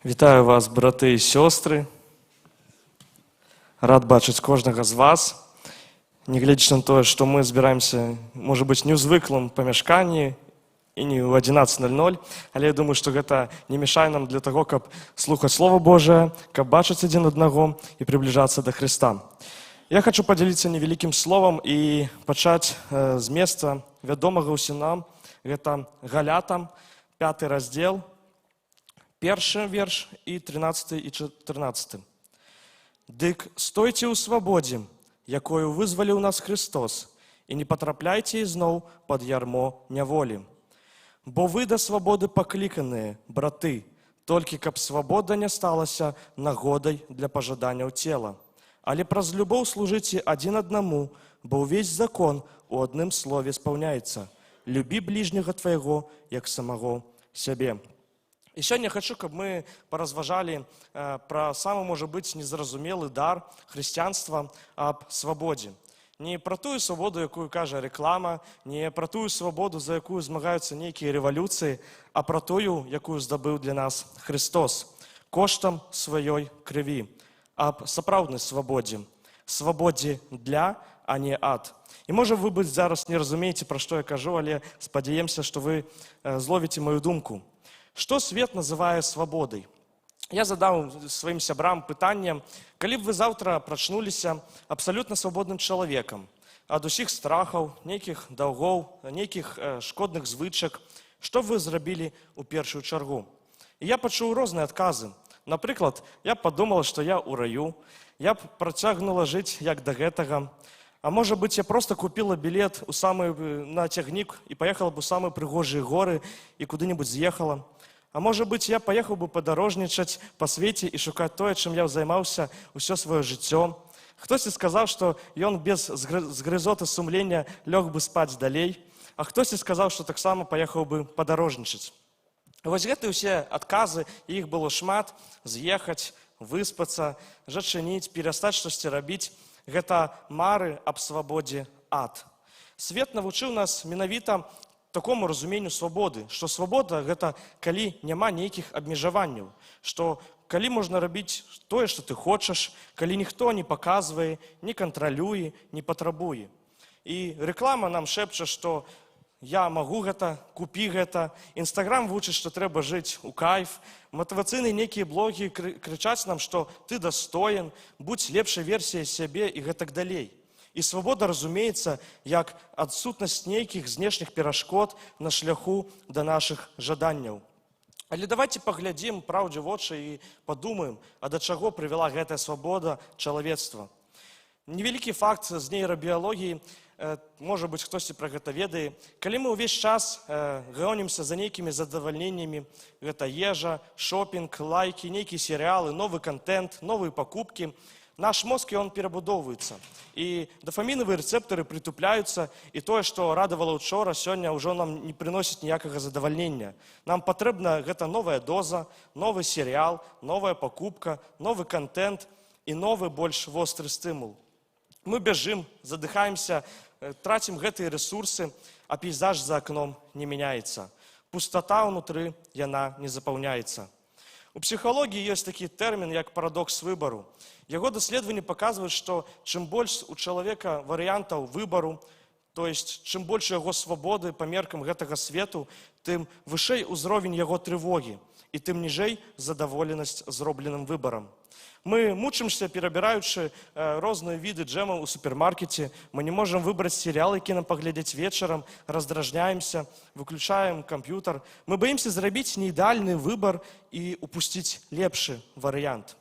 Вітаю вас, брати і сестри. Рад бачити кожного з вас. Не глядячи на те, що ми збираємося, може бути, не у звиклому помешканні і не у 11:00, але я думаю, що це не мішає нам для того, щоб слухати Слово Боже, щоб бачити один одного і приближатися до Христа. Я хочу поділитися невеликим словом і почати з місця відомого усім нам. Це Галатам, 5 розділ, 1 вірш і 13 і 14. «Дик стойте у свободі, якою визволив нас Христос, і не потрапляйте і знов під ярмо неволі. Бо ви до свободи покликані, брати, тільки каб свобода не сталася нагодой для пожадання тіла. Але праз любов служите один одному, бо увесь закон у одним слові сповняється. Люби ближнего твоего, як самого себе». И сегодня я хочу, чтобы мы поразважали про самый, может быть, незразумелый дар христианства об свободе. Не про ту свободу, яку каже реклама, не про ту свободу, за яку змагаються некие революції, а про ту, яку здобув для нас Христос, коштом своєї крові, об справжній свободі, свободі для, а не ад. І може ви зараз не розумієте, про що я кажу, але сподіваємося, що ви зловите мою думку. Що світ називає свободою? Я задав своїм сябрам питання, коли б ви завтра прочнулися абсолютно свободним чоловіком, від усіх страхів, ніяких долгов, ніяких шкодних звичок, що б ви зробили у першу чергу? І я почув різні відкази. Наприклад, я б подумав, що я у раю, я б протягнула жити як до цього. А може бути, я просто купила білет на тягник і поїхала б у самі пригожі гори і куди-небудь з'їхала. А може бути, я поїхав би подорожничати по світі і шукати те, чим я займався усе своє життя. Хтось сказав, що він без згризоти сумління лег би спати далі, а хтось сказав, що так само поїхав би подорожничати. Ось ці всі відкази, їх було шмат, з'їхати, виспатися, зачинити, перестати щось робити. Гэта мары аб свабодзе ад. Свет навучыў нас менавіта такому разуменню свабоды, што свабода гэта калі няма нейкіх абмежаванняў, што калі можна рабіць тое, што ты хочаш, калі ніхто не паказвае, не кантралюе, не патрабуе. І рэклама нам шэпча, што я магу гэта, купі гэта. Інстаграм вучыць, што трэба жыць у кайф. Матывацыйныя нейкія блогі крычаць нам, што ты дастоін, будь лепшай версіяй сябе і гэтак далей. І свабода разумеецца як адсутнасць нейкіх знешніх перашкод на шляху да нашых жаданняў. Але давайте паглядзім праўдзе вочы і падумаем, а да чаго прывяла гэтая свабода чалавецтва. Невялікі факт з нейрабіялогіі, может быть, хтосьці пра гэта ведае. Калі мы ўвесь час гонимся за нейкімі задавальненнямі, гэта ежа, шопінг, лайки, нейкія серыялы, новы контент, новыя пакупкі, наш мозг, он перабудоўваецца. І дофамінавыя рэцэптары прытупляюцца, і тое, што радавала учора, сёння ўжо нам не прыносіць ніякага задавальнення. Нам патрэбна гэта новая доза, новы серыял, новая пакупка, новы контент і новы больш востры стымул. Мы бежим, задыхаемся, тратим гэтыя ресурсы, а пейзаж за окном не меняется. Пустота внутри, яна не запаўняецца. У псіхалогіі ёсць такі тэрмін, як парадокс выбару. Яго даследаванні паказваюць, што чым больш у чалавека варыянтаў выбару, то есть чым больш яго свабоды па меркам гэтага свету, тым вышэй узровень яго трывогі, і тым ніжэй задаволенасць зробленым выбарам. Мы мучимся, перабіраючы розныя віды джэмаў у супермаркеце. Мы не можем выбраць серыял, які нам паглядзець вечарам, раздражняемся, выключаем камп'ютар. Мы боимся зрабіць неідэальны выбар і упусціць лепшы варыянт.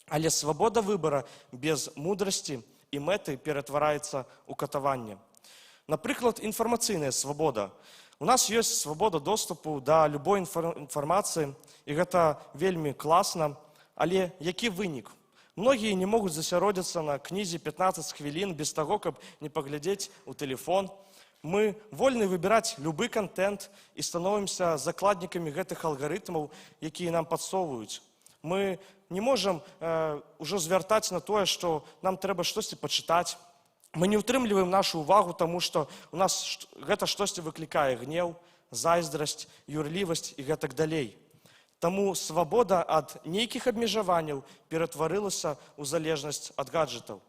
Але свабода выбара без мудрасці і мэты ператвараецца ў катаванне. Напрыклад, інфармацыйная свабода. У нас ёсць свабода доступу да любой інфармацыі, і гэта вельмі класна. Але які вынік? Многія не могуць засяродзіцца на кнізе 15 хвілін без таго, каб не паглядзець у тэлефон. Мы вольны выбіраць любы контент і становімся закладнікамі гэтых алгарытмаў, якія нам падсоўваюць. Мы не можам ужо звяртаць на тое, што нам трэба штосьці пачытаць. Мы не ўтрымліваем нашу увагу, таму што у нас гэта штосьці выклікае гнеў, зайздрасць, юрлівасць і гэтак далей. Таму свабода ад нейкіх абмежаванняў ператварылася ў залежнасць ад гаджетаў.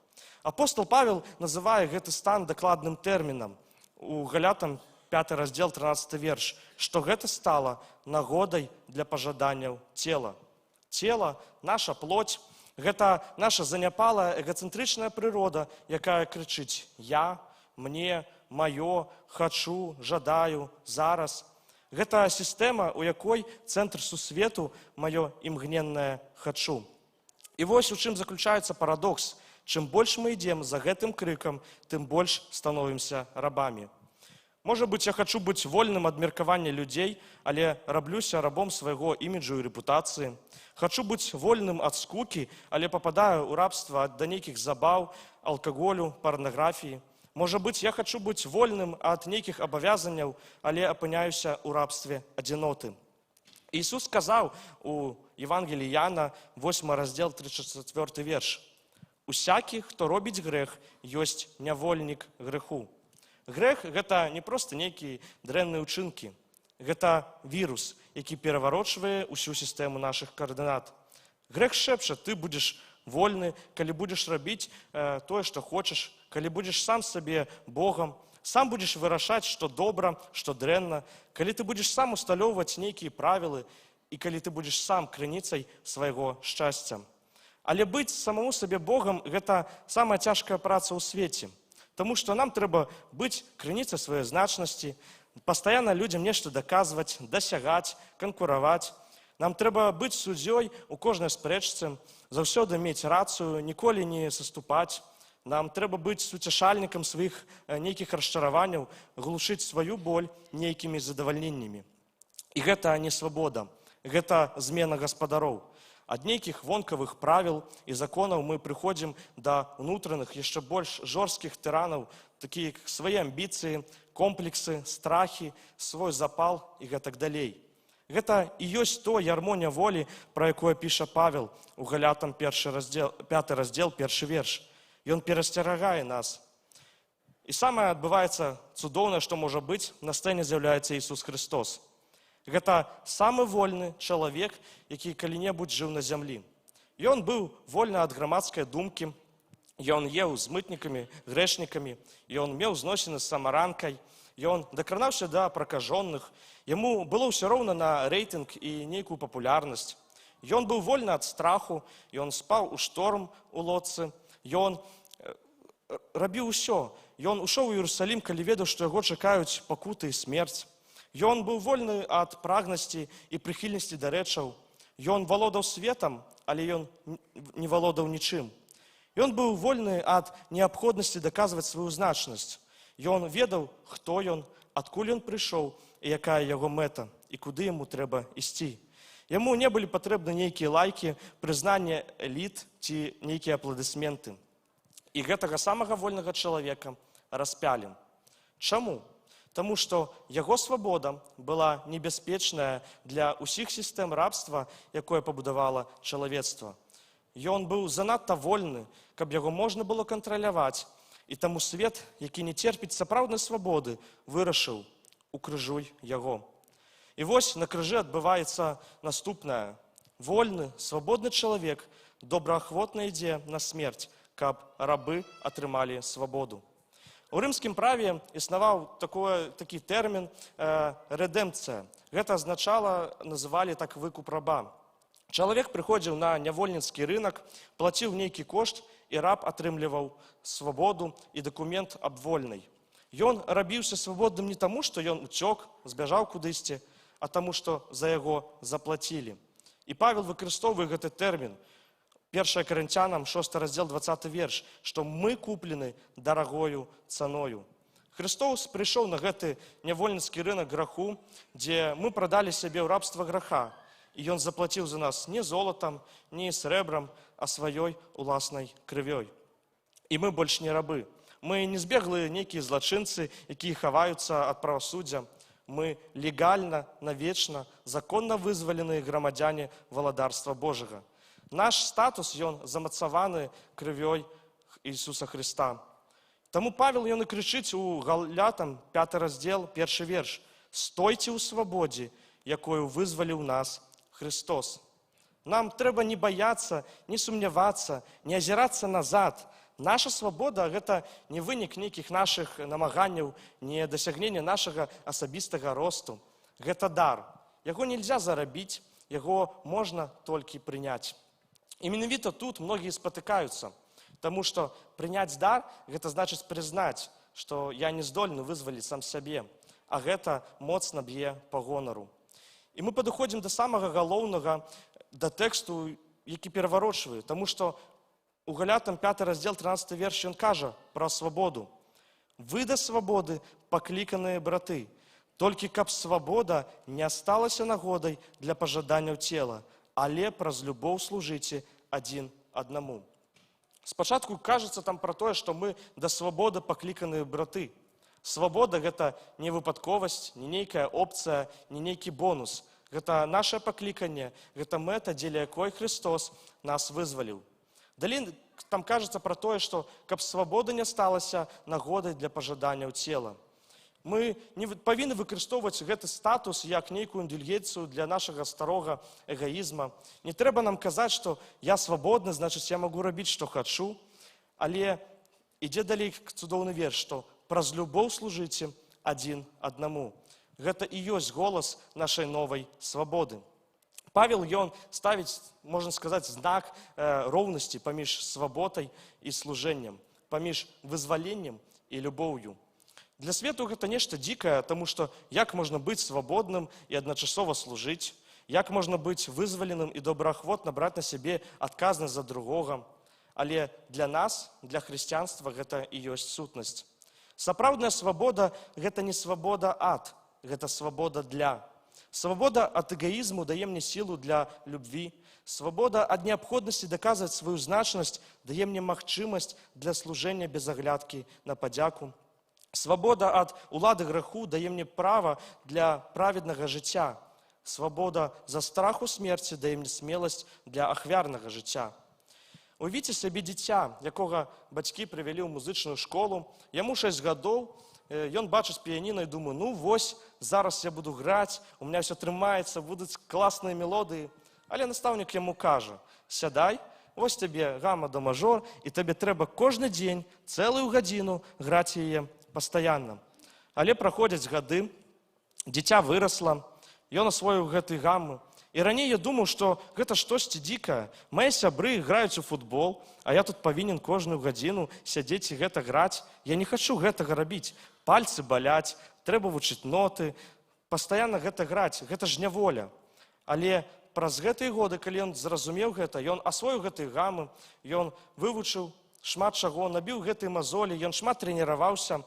Апостол Павел называе гэты стан дакладным тэрмінам у Галятам 5 раздзел 13 верш, што гэта стала нагодай для пажаданняў цела. Цела, наша плоть, гэта наша заняпалая эгацэнтрычная прырода, якая крычыць «я», «мне», «маё», «хачу», «жадаю», «зараз». Гэта сістэма, у якой цэнтр сусвету маё імгненнае «хачу». І вось у чым заключаецца парадокс. Чым больш мы ідзем за гэтым крыкам, тым больш становімся рабамі. Можа быць, я хачу быць вольным ад меркавання людзей, але раблюся рабом свайго іміджу і рэпутацыі. Хачу быць вольным ад скукі, але пападаю ў рабства да нейкіх забаў, алкаголю, парнаграфіі. Можа быць, я хачу быць вольным ад нейкіх абавязанняў, але апыняюся ў рабстве адзіноты. Ісус сказаў у Евангеліі Яна, 8 раздзел 34 верш. «Усякі, хто робіць грэх, ёсць нявольнік грэху». Грэх – гэта не проста нейкія дрэнныя ўчынкі. Гэта вірус, які пераварочвае ўсю сістэму нашых каардынат. Грэх шэпча, ты будзеш вольны, калі будзеш рабіць тое, што хочаш, калі будзеш сам сабе Богам, сам будзеш вырашаць, што добра, што дрэнна, калі ты будзеш сам усталёўваць нейкія правілы і калі ты будзеш сам крыніцай свайго шчасця. Але быць самому сабе Богам – гэта самая цяжкая праца ў свеце. Таму што нам трэба быць крыніцай сваёй значнасці, пастаянна людзям нешта даказваць, дасягаць, канкураваць. Нам трэба быць суддзёй у кожнай спрэчцы, заўсёды мець рацыю, ніколі не саступаць. Нам трэба быць суцяшальнікам сваіх нейкіх расчараванняў, глушыць сваю боль нейкімі задавальненнямі. І гэта не свабода, гэта змена гаспадароў. Ад нейкіх вонкавых правіл і законаў мы прыходзім да ўнутраных, яшчэ больш жорсткіх тыранаў, такія як свае амбіцыі, комплексы, страхі, свой запал і гэтак далей. Гэта і ёсць то ярмо няволі, пра якое піша Павел у Галятам 5 раздзел 1 верш. Ён перасцерагае нас. І самае адбываецца цудоўнае, што можа быць, на сцэне з'яўляецца Ісус Христос. Гэта самы вольны чалавек, які калі-небудзь жыў на зямлі. Ён быў вольны ад грамадскай думкі, ён еў з мытнікамі, грэшнікамі, ён меў зносіны з самаранкай, ён дакранаўся да пракажоных, яму было ўсё роўна на рэйтынг і нейкую папулярнасць. Ён быў вольны ад страху, ён спаў у шторм у лодцы, ён рабіў усё. Ён ушоў у Іерусалім, калі ведаў, што яго чакаюць пакуты і смерць. Ён быў вольны ад прагнасці і прыхільнасці да рэчаў. Ён валодаў светам, але ён не валодаў нічым. Ён быў вольны ад неабходнасці даказваць сваю значнасць. Ён ведаў, хто ён, адкуль ён прыйшоў і якая яго мэта, і куды яму трэба ісці. Яму не былі патрэбны нейкія лайкі, прызнанне эліт ці нейкія апладысменты. І гэтага самага вольнага чалавека распялі. Чаму? Таму што яго свабода была небяспечная для ўсіх сістэм рабства, якое пабудавала чалавецтва. Ён быў занадта вольны, каб яго можна было кантраляваць, і таму свет, які не церпіць сапраўднай свабоды, вырашыў: укрыжуй яго. І вось на крыжы адбываецца наступнае. Вольны, свабодны чалавек добраахвотна ідзе на смерць, каб рабы атрымалі свабоду. У рымскім праве існаваў такі тэрмін рэдэмпцыя. Гэта азначала, называлі так выкуп раба. Чалавек прыходзіў на нявольніцкі рынак, плаціў нейкі кошт, і раб атрымліваў свабоду і дакумент аб вольнай. Ён рабіўся свабодным не таму, што ён уцёк, збяжаў кудысьці, а таму, што за яго заплацілі. І Павел выкарыстоўвае гэты тэрмін. 1 Карынцянам, 6 раздзел 20 верш, што мы куплены дарагою цаною. Христос прыйшоў на гэты нявольніцкі рынак граху, дзе мы прадалі сябе ў рабства граха, і ён заплаціў за нас не золатам, не срэбрам, а сваёй уласнай крывёй. І мы больш не рабы. Мы не збеглыя нейкія злачынцы, якія хаваюцца ад правасуддзя. Мы легальна, навечна, законна вызваленыя грамадзяне валадарства Божага. Наш статус, ён замацаваны крывёй Ісуса Христа. Таму Павел, ён і крычыць у Галятам 5 раздзел 1 верш: «Стойце ў свабодзе, якою вызваліў нас Христос. Нам трэба не баяцца, не сумнявацца, не азірацца назад. Наша свабода – гэта не вынік нейкіх нашых намаганняў, не дасягнення нашага асабістага росту. Гэта дар. Яго нельзя зарабіць, яго можна толькі прыняць. І менавіта тут многія спатыкаюцца, таму што прыняць дар – гэта значыць прызнаць, што я не здольны вызваліць сам сябе, а гэта моцна б'е па гонару. І мы падыходзім да самага галоўнага, да тэксту, які пераварочвае, таму што у Галятам 5 раздзел 13 верш ён кажа пра свабоду. Вы да свабоды пакліканыя браты, толькі каб свабода не сталася нагодай для пажаданняў цела, але праз любоў служыце адзін аднаму. Спачатку кажацца там пра тое, што мы да свабоды пакліканыя браты. Свабода – гэта не выпадковасць, не нейкая опцыя, не нейкі бонус. Гэта наше пакліканне, гэта мэта, дзеля якой Христос нас вызваліў. Далей там кажацца пра тое, што каб свабода не сталася нагодай для пажаданняў цела. Мы не павінны выкарыстоўваць гэты статус як нейкую індульгенцыю для нашага старога эгаізма. Не трэба нам казаць, што я свабодны, значыць, я магу рабіць, што хачу. Але ідзе далей цудоўны верш, што праз любоў служыце адзін аднаму. Гэта і ёсць голас нашай новай свабоды. Павел, ён ставіць, можна сказаць, знак роўнасці паміж свабодай і служэннем, паміж вызваленнем і любоўю. Для свету гэта нешта дзікае, таму што як можна быць свабодным і адначасова служыць, як можна быць вызваленым і добраахвотна браць на сябе адказнасць за другога. Але для нас, для хрысціянства, гэта і ёсць сутнасць. Сапраўдная свабода – гэта не свабода ад, гэта свабода для. Свабода ад эгоізму дае мне сілу для любві. Свабода ад неабходнасці даказваць сваю значнасць дае мне магчымасць для служэння без аглядкі на падзяку. Свабода ад улады грэху дае мне права для праведнага жыцця. Свабода за страху смерці дае мне смеласць для ахвярнага жыцця. Уявіце сабе дзіця, якога бацькі прывялі ў музычную школу, яму 6 гадоў, ён бачыць піяніна і думае, ну вось, зараз я буду граць, у меня все атрымаецца, будуць класныя мелодыі. Але настаўнік яму кажа, сядай, вось табе гама да мажор, і табе трэба кожны дзень, цэлую гадзіну граць яе пастаянна. Але праходзяць гады, дзіця вырасла, ён асвоіў гэты гаммы. І раней я думаў, што гэта штосьці дзікае. Мае сябры граюць у футбол, а я тут павінен кожную гадзіну сядзець і гэта граць. Я не хачу гэтага рабіць. Пальцы баляць, трэба вучыць ноты, пастаянна гэта граць, гэта ж няволя. Але праз гэтыя годы, калі ён зразумеў гэта, ён асвоіў гэтыя гамы, ён вывучыў шмат чаго, набіў гэтыя мазолі, ён шмат трэніраваўся,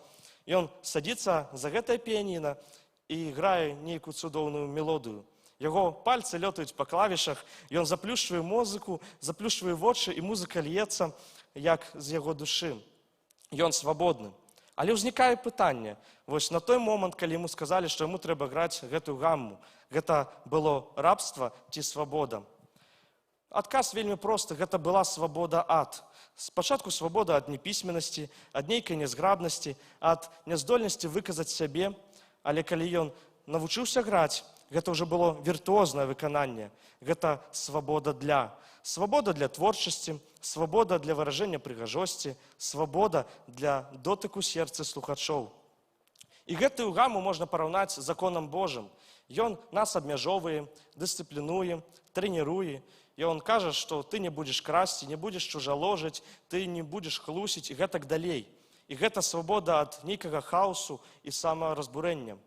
ён садзіцца за гэтае піяніна і грае нейкую цудоўную мелодыю. Яго пальцы лётаюць па клавішах, ён заплюшчвае музыку, заплюшчвае вочы, і музыка льецца, як з яго душы. Ён свабодны. Але ўзнікае пытанне. Вось на той момант, калі яму сказалі, што яму трэба граць гэтую гамму, гэта было рабства ці свабода? Адказ вельмі просты, гэта была свабода ад. Спачатку свабода ад непісьменнасці, ад нейкай нязграбнасці, ад няздольнасці выказаць сябе, але калі ён навучыўся граць, гэта ўжо было віртуознае выкананне. Гэта свабода для. Свабода для творчасці, свабода для выражэння прыгажосці, свабода для дотыку сэрца слухачоў. І гэтую гаму можна параўнаць з законам Божым. Ён нас абмяжоўвае, дысцыплінуе, трэніруе. І ён кажа, што ты не будзеш красці, не будзеш чужаложыць, ты не будзеш хлусіць і гэтак далей. І гэта свабода ад нейкага хаосу і самаразбурэння.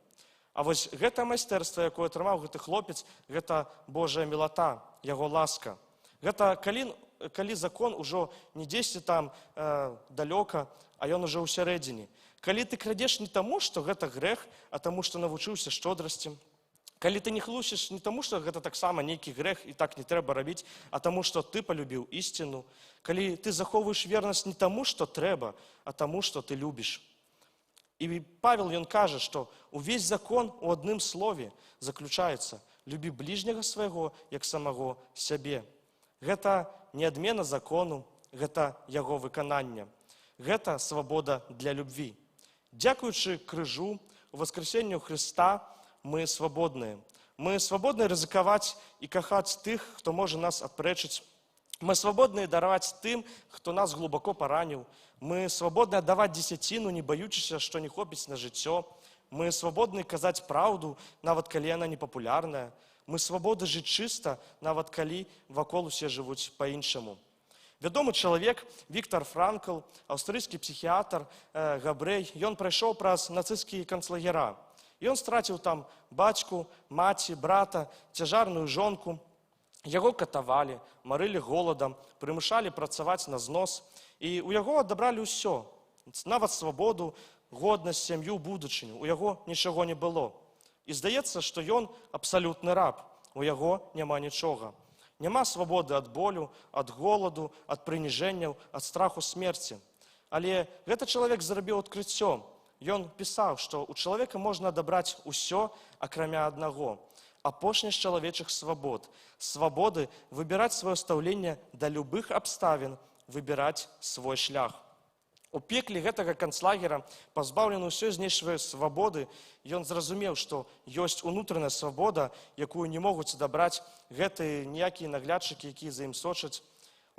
А вось гэта майстэрства, якое атрымаў гэты хлопец, гэта Божая мілата, яго ласка. Гэта калі закон ужо не дзесьці там далёка, а ён ужо ўсярэдзіне. Калі ты крадзеш не таму, што гэта грэх, а таму, што навучыўся шчодрасці. Калі ты не хлусіш не таму, што гэта таксама нейкі грэх і так не трэба рабіць, а таму, што ты палюбіў ісціну. Калі ты захоўваеш вернасць не таму, што трэба, а таму, што ты любіш. І Павел, ён кажа, што увесь закон у адным слове заключаецца «Любі бліжняга свайго, як самого сябе». Гэта не адмена закону, гэта яго выкананне. Гэта свабода для любві. Дзякуючы крыжу, у воскресенню Хрыста мы свабодныя. Мы свабодны рызыкаваць і кахаць тых, хто можа нас адпрэчыць. Мы свабодны дараваць тым, хто нас глубоко параніў. Мы свабодны аддаваць дзесяціну, не баючыся, што не хопіць на жыццё. Мы свабодны казаць праўду, нават калі яна непапулярная. Мы свабоды жыць чыста, нават калі вакол усе жывуць па-іншаму. Вядомы чалавек Віктор Франкл, аўстрыйскі псіхіятр, габрэй, ён прайшоў праз нацысцкія канцлагера. Ён страціў там бацьку, маці, брата, цяжарную жонку. Яго катавалі, марылі голадам, прымушалі працаваць на знос. І ў яго адабралі ўсё, нават свабоду, годнасць, сям'ю, будучыню. У яго нічого не было. І здаецца, што ён абсалютны раб. У яго няма нічога. Няма свабоды ад болю, ад голаду, ад прыніжэнняў, ад страху смерці. Але гэты чалавек зрабіў адкрыццё. Ён пісаў, што ў чалавека можна адабраць усё, акрамя аднаго. Апошняй з чалавечых свабод. Свабоды выбіраць сваё стаўленне да любых абставін, выбіраць свой шлях. У пекле гэтага канцлагера, пазбаўлены ўсёй знешняй свабоды, ён зразумеў, што ёсць унутраная свабода, якую не могуць адабраць гэтыя ніякія наглядчыкі, якія за ім сочаць.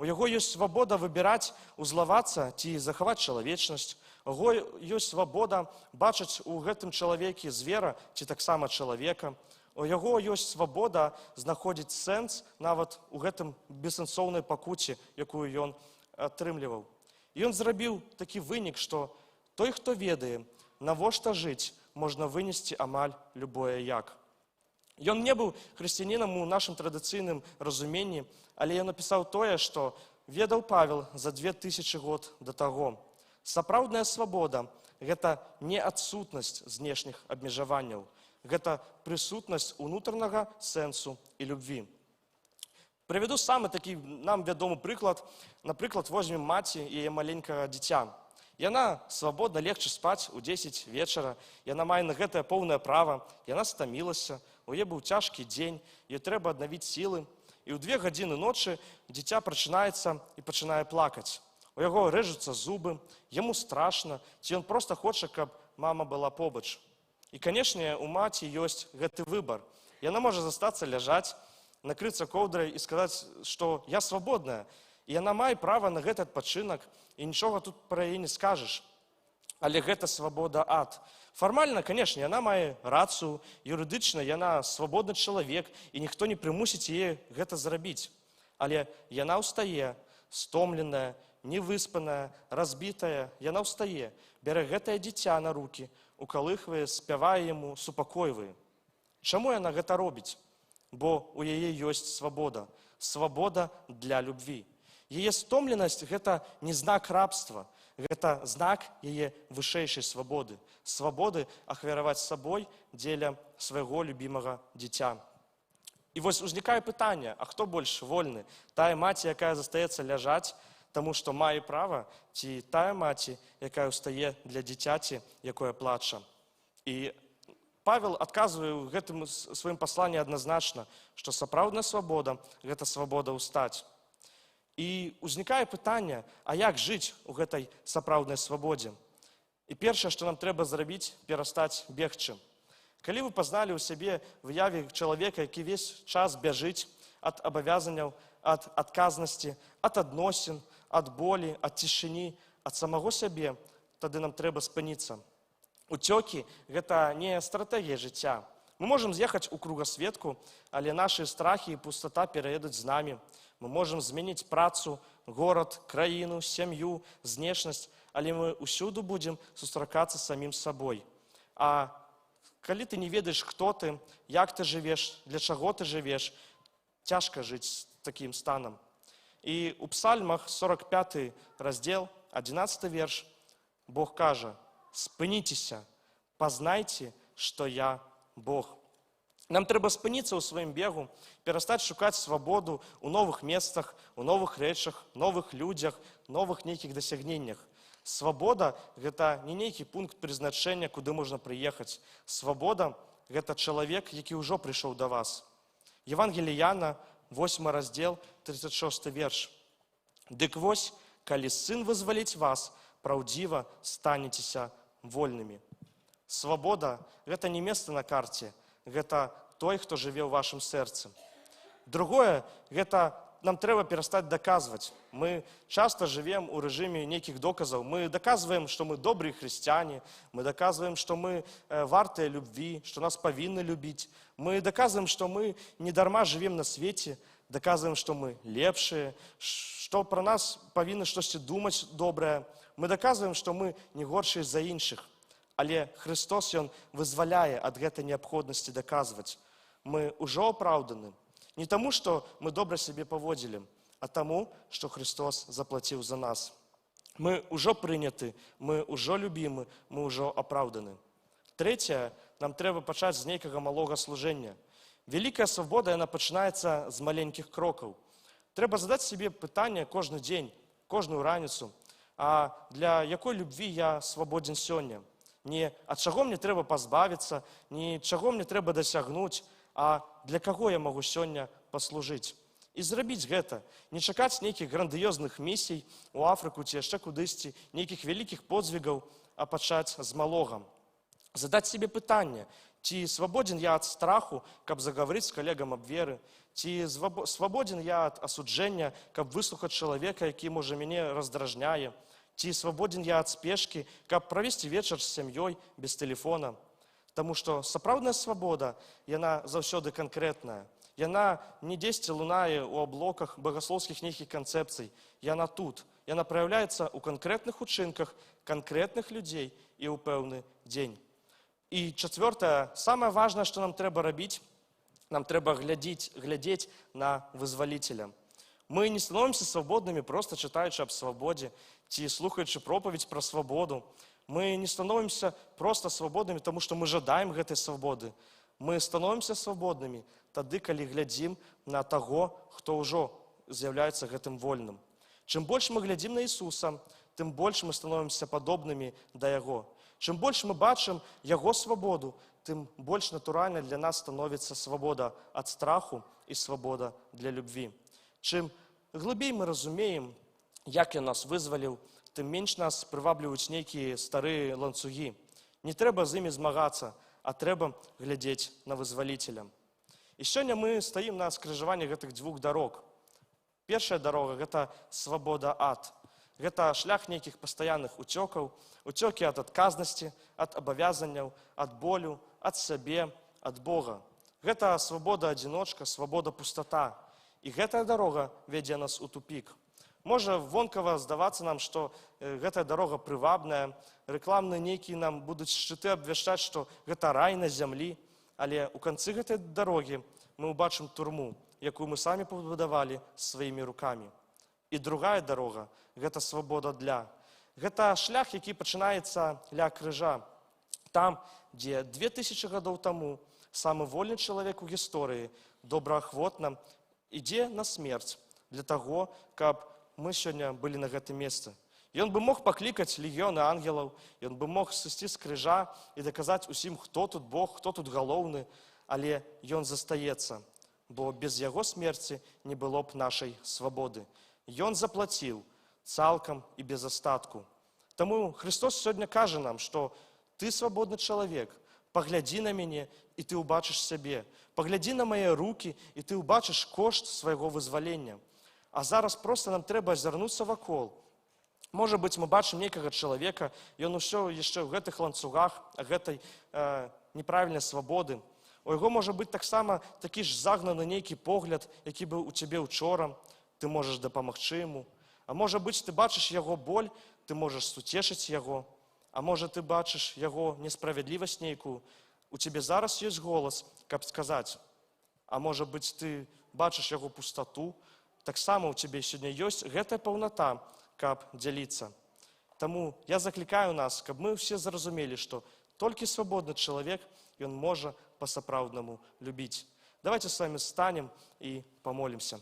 У яго ёсць свабода выбіраць, узлавацца ці захаваць чалавечнасць. У яго ёсць свабода бачыць у гэтым чалавеке звера ці таксама чалавека. У яго ёсць свабода знаходзіць сэнс нават у гэтым бессэнсоўнай пакуце, якую ён атрымліваў. Ён зрабіў такі вынік, што той, хто ведае, навошта жыць, можна вынесці амаль любое як. Ён не быў хрысціянінам у нашым традыцыйным разуменні, але ён напісаў тое, што ведаў Павел за 2000 год да таго. Сапраўдная свабода – гэта не адсутнасць знешніх абмежаванняў. Гэта прысутнасць унутранага сэнсу і любві. Прывяду самы такі нам вядомы прыклад. Напрыклад, возьмем маці і яе маленькага дзіця. Яна свабодна легчы спаць у 10 вечара. Яна мае на гэтае поўнае права. Яна стамілася. У яе быў цяжкі дзень. Ёй трэба аднавіць сілы. І ў 2 гадзіны ночы дзіця прачынаецца і пачынае плакаць. У яго рэжуцца зубы. Яму страшна. Ці ён проста хоча, каб мама была побач. І, канешне, у маці ёсць гэты выбар. Яна можа застацца ляжаць, накрыцца коўдрай і сказаць, што я свабодная. І яна мае права на гэты адпачынак, і нічога тут пра яе не скажаш. Але гэта свабода ад. Фармальна, канешне, яна мае рацыю, юрыдычна яна свабодны чалавек, і ніхто не прымусіць яе гэта зрабіць. Але яна ўстае, стомленая, невыспаная, разбітая, яна ўстае, бярэ гэтае дзіця на рукі, укалыхвае, спявае яму, супакойвае. Чаму яна гэта робіць? Бо у яе ёсць свабода. Свабода для любві. Яе стомленасць – гэта не знак рабства. Гэта знак яе вышэйшай свабоды. Свабоды ахвяраваць сабой дзеля свайго любімага дзіця. І вось узнікае пытанне, а хто больш вольны? Тая маці, якая застаецца ляжаць, таму што мае права, ці тая маці, якая ўстае для дзіцяці, якое плача. І Павел адказвае ў гэтым сваім пасланні адназначна, што сапраўдная свабода – гэта свабода ўстаць. І узнікае пытанне, а як жыць у гэтай сапраўднай свабодзе? І першае, што нам трэба зрабіць – перастаць бегчы. Калі вы пазналі ў сябе выяве чалавека, які весь час бяжыць ад абавязанняў, ад адказнасці, ад адносін, ад болі, ад цішыні, ад самого сябе, тады нам трэба спыніцца. Уцёкі – гэта не стратэгія жыцця. Мы можам з'ехаць у кругасветку, але нашы страхі і пустата пераедуць з намі. Мы можам змяніць працу, горад, краіну, сям'ю, знешнасць, але мы ўсюды будзем сустракацца самім сабой. А калі ты не ведаеш, хто ты, як ты жывеш, для чаго ты жывеш, цяжка жыць з такім станам. І у псальмах 45 раздзел, 11 верш, Бог кажа: «Спыніцеся, пазнайце, што я Бог». Нам трэба спыніцца ў сваім бегу, перастаць шукаць свабоду ў новых месцах, у новых рэчах, новых людзях, новых нейкіх дасягненнях. Свабода – гэта не нейкі пункт прызначэння, куды можна прыехаць. Свабода – гэта чалавек, які ўжо прыйшоў да вас. Евангелие Яна, 8 раздзел, 36 верш. «Дык вось, калі сын вызваліць вас, праўдзіва станецеся вольнымі». Свабода – гэта не месца на карце, гэта той, хто жыве ў вашым сэрцы. Другое, гэта нам трэба перастаць даказваць. Мы часта жывем у рэжыме нейкіх доказаў. Мы даказваем, што мы добрыя хрысціяне, мы даказваем, што мы вартыя любві, што нас павінны любіць. Мы даказваем, што мы не дарма жывем на свеце, даказваем, што мы лепшыя, што пра нас павінны штосьці думаць добрае. Мы даказваем, што мы не горшыя за іншых. Але Христос, Ён вызваляе ад гэтай неабходнасці даказваць. Мы ўжо апраўданы. Не таму, што мы добра сябе паводзілі, а таму, што Христос заплаціў за нас. Мы ўжо прыняты, мы ўжо любімы, мы ўжо апраўданы. Трэцяе, нам трэба пачаць з нейкага малога служэння. Вялікая свабода, яна пачынаецца з маленькіх крокаў. Трэба задаць сябе пытанне кожны дзень, кожную раніцу, а для якой любві я свабодзен сёння? Не ад чаго мне трэба пазбавіцца, не чаго мне трэба дасягнуць, а для каго я магу сёння паслужыць. І зрабіць гэта, не чакаць нейкіх грандыёзных місій у Афрыку ці яшчэ кудысьці, нейкіх вялікіх подзвігаў, а пачаць з малога. Задаць себе пытанне, ці свабодзен я ад страху, каб загаварыць з калегам аб веры, ці свабодзен я ад асуджэння, каб выслухаць чалавека, які, можа, мяне раздражняе, ці свабодзен я ад спешкі, каб правесці вечар з сям'ёй без тэлефона. Таму што сапраўдная свабода, яна заўсёды канкрэтная. Яна не дзесьці лунае ў аблоках багаслоўскіх нейкіх канцэпцый. Яна тут. Яна праяўляецца ў канкрэтных учынках канкрэтных людзей і ў пэўны дзень. І чацвёртае, самае важнае, што нам трэба рабіць, нам трэба глядзець на вызваліцеля. Мы не становімся свабоднымі, проста чытаючы аб свабодзе ці слухаючы пропаведь пра свабоду. Мы не становімся проста свабоднымі, таму што мы жадаем гэтай свабоды. Мы становімся свабоднымі тады, калі глядзім на таго, хто ўжо з'яўляецца гэтым вольным. Чым больш мы глядзім на Ісуса, тым больш мы становімся падобнымі да Яго. Чым больш мы бачым Яго свабоду, тым больш натуральна для нас становіцца свабода ад страху і свабода для любві. Чым глыбей мы разумеем, як Ён нас вызваліў, тым менш нас прывабліваюць нейкія старыя ланцугі. Не трэба з імі змагацца, а трэба глядзець на вызваліцеля. І сёння мы стаім на скрыжаванні гэтых дзвюх дарог. Першая дарога – гэта свабода ад. Гэта шлях нейкіх пастаянных уцёкаў, уцёкі ад адказнасці, ад абавязанняў, ад болю, ад сябе, ад Бога. Гэта свабода адзіночка, свабода пустата. І гэтая дарога вядзе нас у тупік. Можа вонкава здавацца нам, што гэтая дарога прывабная, рэкламныя нейкія нам будуць шчыты абвяшчаць, што гэта рай на зямлі, але ў канцы гэтай дарогі мы ўбачым турму, якую мы самі пабудавалі сваімі рукамі. І другая дарога – гэта свабода для. Гэта шлях, які пачынаецца ля крыжа. Там, дзе 2000 гадоў таму самы вольны чалавек у гісторыі добраахвотна ідзе на смерць для таго, каб мы сёння былі на гэтым месцы. Ён бы мог паклікаць легіёны ангелаў, ён бы мог сысці з крыжа і даказаць усім, хто тут Бог, хто тут галоўны, але ён застаецца, бо без яго смерці не было б нашай свабоды. Ён заплаціў цалкам і без астатку. Таму Христос сёння кажа нам, што ты свабодны чалавек, паглядзі на мяне, і ты ўбачыш сябе. Паглядзі на мае рукі, і ты ўбачыш кошт свайго вызвалення. А зараз проста нам трэба азірнуцца вакол. Можа быць, мы бачым нейкага чалавека, ён усё яшчэ ў гэтых ланцугах, гэтай неправільнай свабоды. У яго можа быць таксама такі ж загнаны нейкі погляд, які быў у цябе ўчора, ты можаш дапамагчы яму. А можа быць, ты бачыш яго боль, ты можаш суцешыць яго. А можа, ты бачыш яго несправядлівасць нейкую, у цябе зараз ёсць голас, каб сказаць. А можа быць, ты бачыш яго пустату, таксама ў цябе сёння ёсць гэтая паўната, каб дзяліцца. Таму я заклікаю нас, каб мы ўсе зразумелі, што толькі свабодны чалавек, ён можа па-сапраўднаму любіць. Давайте с вами станем і помолимся.